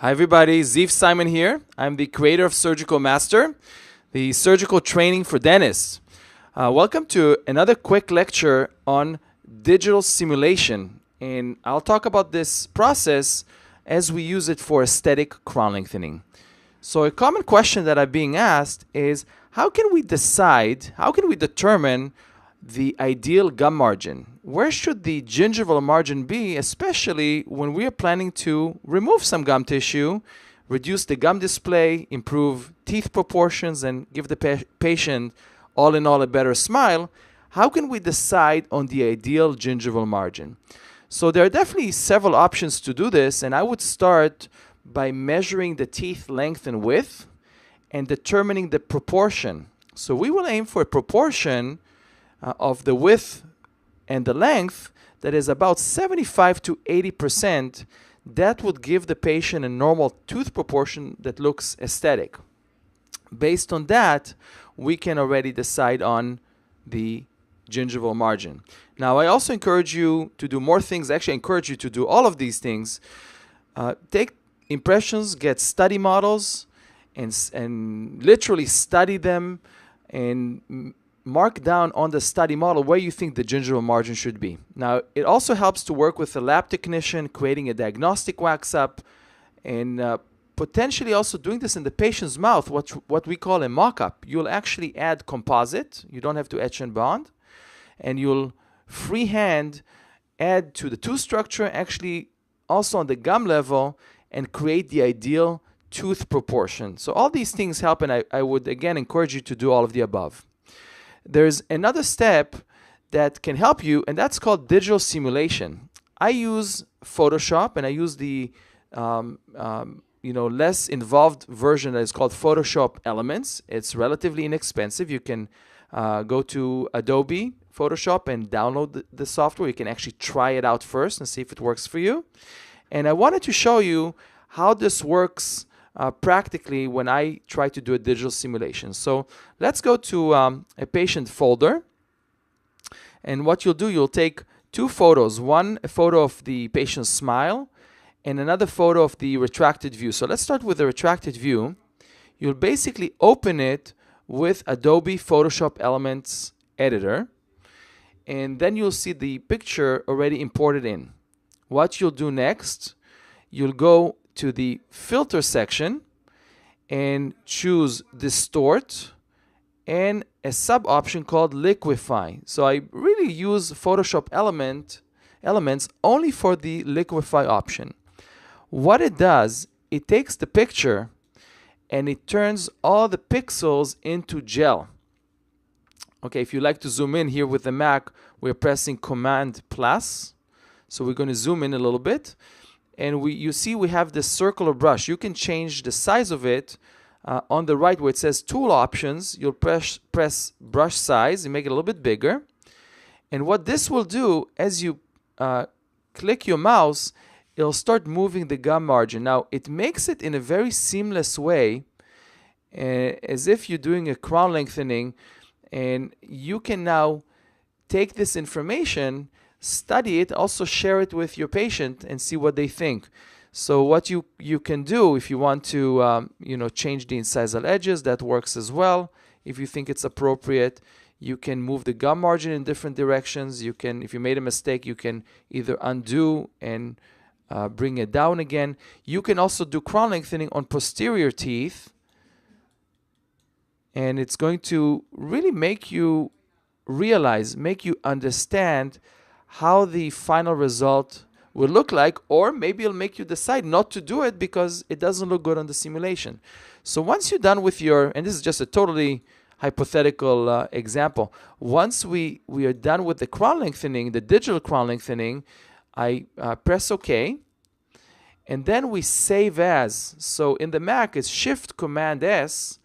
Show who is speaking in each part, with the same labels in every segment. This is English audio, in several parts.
Speaker 1: Hi everybody, Ziv Simon here. I'm the creator of Surgical Master, the surgical training for dentists. Welcome to another quick lecture on digital simulation. And I'll talk about this process as we use it for aesthetic crown lengthening. So a common question that I'm being asked is, how can we determine the ideal gum margin? Where should the gingival margin be, especially when we are planning to remove some gum tissue, reduce the gum display, improve teeth proportions, and give the patient all in all a better smile? How can we decide on the ideal gingival margin? So there are definitely several options to do this, and I would start by measuring the teeth length and width and determining the proportion. So we will aim for a proportion of the width and the length that is about 75 to 80%. That would give the patient a normal tooth proportion that looks aesthetic. Based on that, we can already decide on the gingival margin. Now, I also encourage you to do more things. Actually, I encourage you to do all of these things. Take impressions, get study models, and literally study them and mark down on the study model where you think the gingival margin should be. Now, it also helps to work with a lab technician, creating a diagnostic wax-up, and potentially also doing this in the patient's mouth, what we call a mock-up. You'll actually add composite. You don't have to etch and bond. And you'll freehand add to the tooth structure, actually also on the gum level, and create the ideal tooth proportion. So all these things help, and I would, again, encourage you to do all of the above. There's another step that can help you, and that's called digital simulation. I use Photoshop, and I use the less involved version that is called Photoshop Elements. It's relatively inexpensive. You can go to Adobe Photoshop and download the software. You can actually try it out first and see if it works for you. And I wanted to show you how this works practically when I try to do a digital simulation. So let's go to a patient folder. And what you'll do, you'll take two photos. One, a photo of the patient's smile, and another photo of the retracted view. So let's start with the retracted view. You'll basically open it with Adobe Photoshop Elements Editor. And then you'll see the picture already imported in. What you'll do next, you'll go to the filter section and choose distort and a sub option called liquefy. So I really use Photoshop elements only for the liquefy option. What it does, it takes the picture and it turns all the pixels into gel. Okay, if you like to zoom in here with the Mac, we're pressing Command plus. So we're going to zoom in a little bit. And you see we have this circular brush. You can change the size of it on the right where it says tool options. You'll press brush size and make it a little bit bigger. And what this will do, as you click your mouse, it'll start moving the gum margin. Now, it makes it in a very seamless way, as if you're doing a crown lengthening. And you can now take this information, study it, also share it with your patient and see what they think. So what you can do if you want to change the incisal edges, that works as well. If you think it's appropriate, you can move the gum margin in different directions. You can, if you made a mistake, you can either undo and bring it down again. You can also do crown lengthening on posterior teeth, and it's going to really make you realize, make you understand how the final result will look like, or maybe it'll make you decide not to do it because it doesn't look good on the simulation. So once you're done with your, and this is just a totally hypothetical example, once we are done with the crown lengthening, the digital crown lengthening, I press OK, and then we save as. So in the Mac, it's Shift Command S.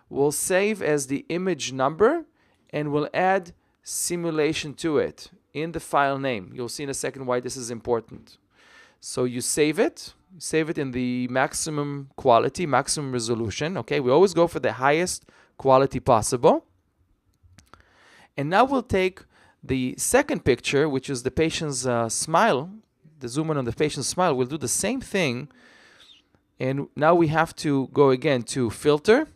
Speaker 1: We'll save as the image number, and we'll add simulation to it in the file name. You'll see in a second why this is important. So you save it in the maximum quality, maximum resolution. Okay, we always go for the highest quality possible. And now we'll take the second picture, which is the patient's smile, the zoom in on the patient's smile. We'll do the same thing And now we have to go again to filter.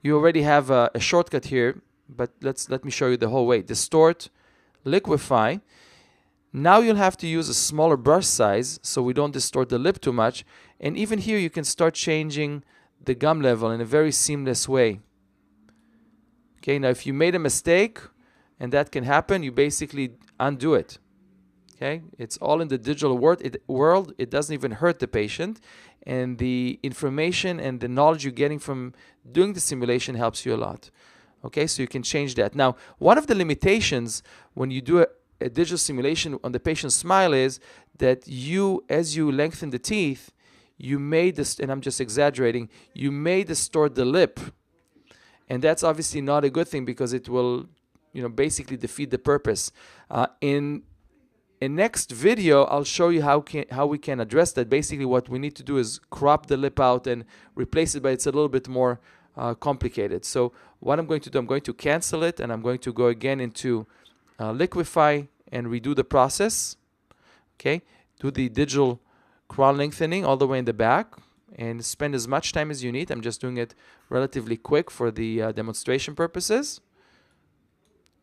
Speaker 1: You already have a shortcut here, but let me show you the whole way. Distort, liquefy. Now you'll have to use a smaller brush size so we don't distort the lip too much. And even here you can start changing the gum level in a very seamless way. Okay, now if you made a mistake, and that can happen, you basically undo it. Okay, it's all in the digital world. It doesn't even hurt the patient. And the information and the knowledge you're getting from doing the simulation helps you a lot. Okay, so you can change that. Now, one of the limitations when you do a digital simulation on the patient's smile is that as you lengthen the teeth, you may, and I'm just exaggerating, you may distort the lip. And that's obviously not a good thing because it will, basically defeat the purpose. In next video, I'll show you how we can address that. Basically, what we need to do is crop the lip out and replace it, but it's a little bit more complicated. So what I'm going to do, I'm going to cancel it, and I'm going to go again into liquefy and redo the process. Okay, do the digital crown lengthening all the way in the back, and spend as much time as you need. I'm just doing it relatively quick for the demonstration purposes.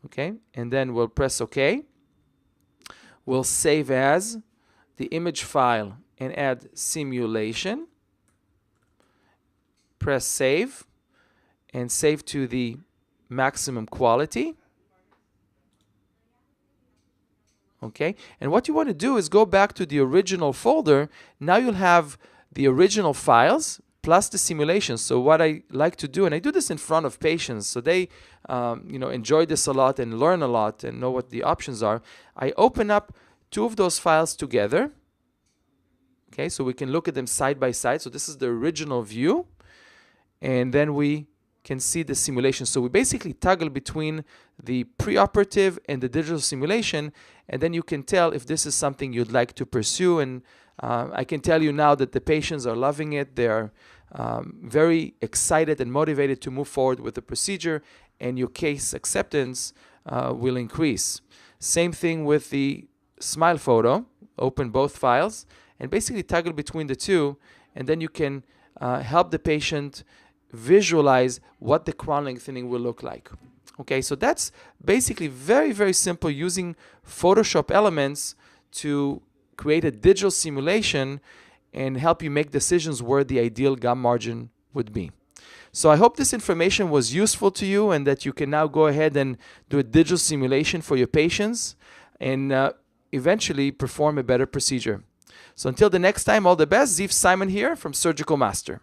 Speaker 1: Okay, and then we'll press OK. We'll save as the image file and add simulation. Press save and save to the maximum quality. Okay, and what you want to do is go back to the original folder. Now you'll have the original files plus the simulation. So what I like to do, and I do this in front of patients, so they enjoy this a lot and learn a lot and know what the options are. I open up two of those files together. Okay, so we can look at them side by side. So this is the original view, and then we can see the simulation. So we basically toggle between the preoperative and the digital simulation, and then you can tell if this is something you'd like to pursue. And I can tell you now that the patients are loving it. They're very excited and motivated to move forward with the procedure, and your case acceptance will increase. Same thing with the smile photo. Open both files and basically toggle between the two, and then you can help the patient visualize what the crown lengthening will look like. Okay, so that's basically very, very simple, using Photoshop elements to create a digital simulation and help you make decisions where the ideal gum margin would be. So I hope this information was useful to you and that you can now go ahead and do a digital simulation for your patients and eventually perform a better procedure. So until the next time, all the best. Ziv Simon here from Surgical Master.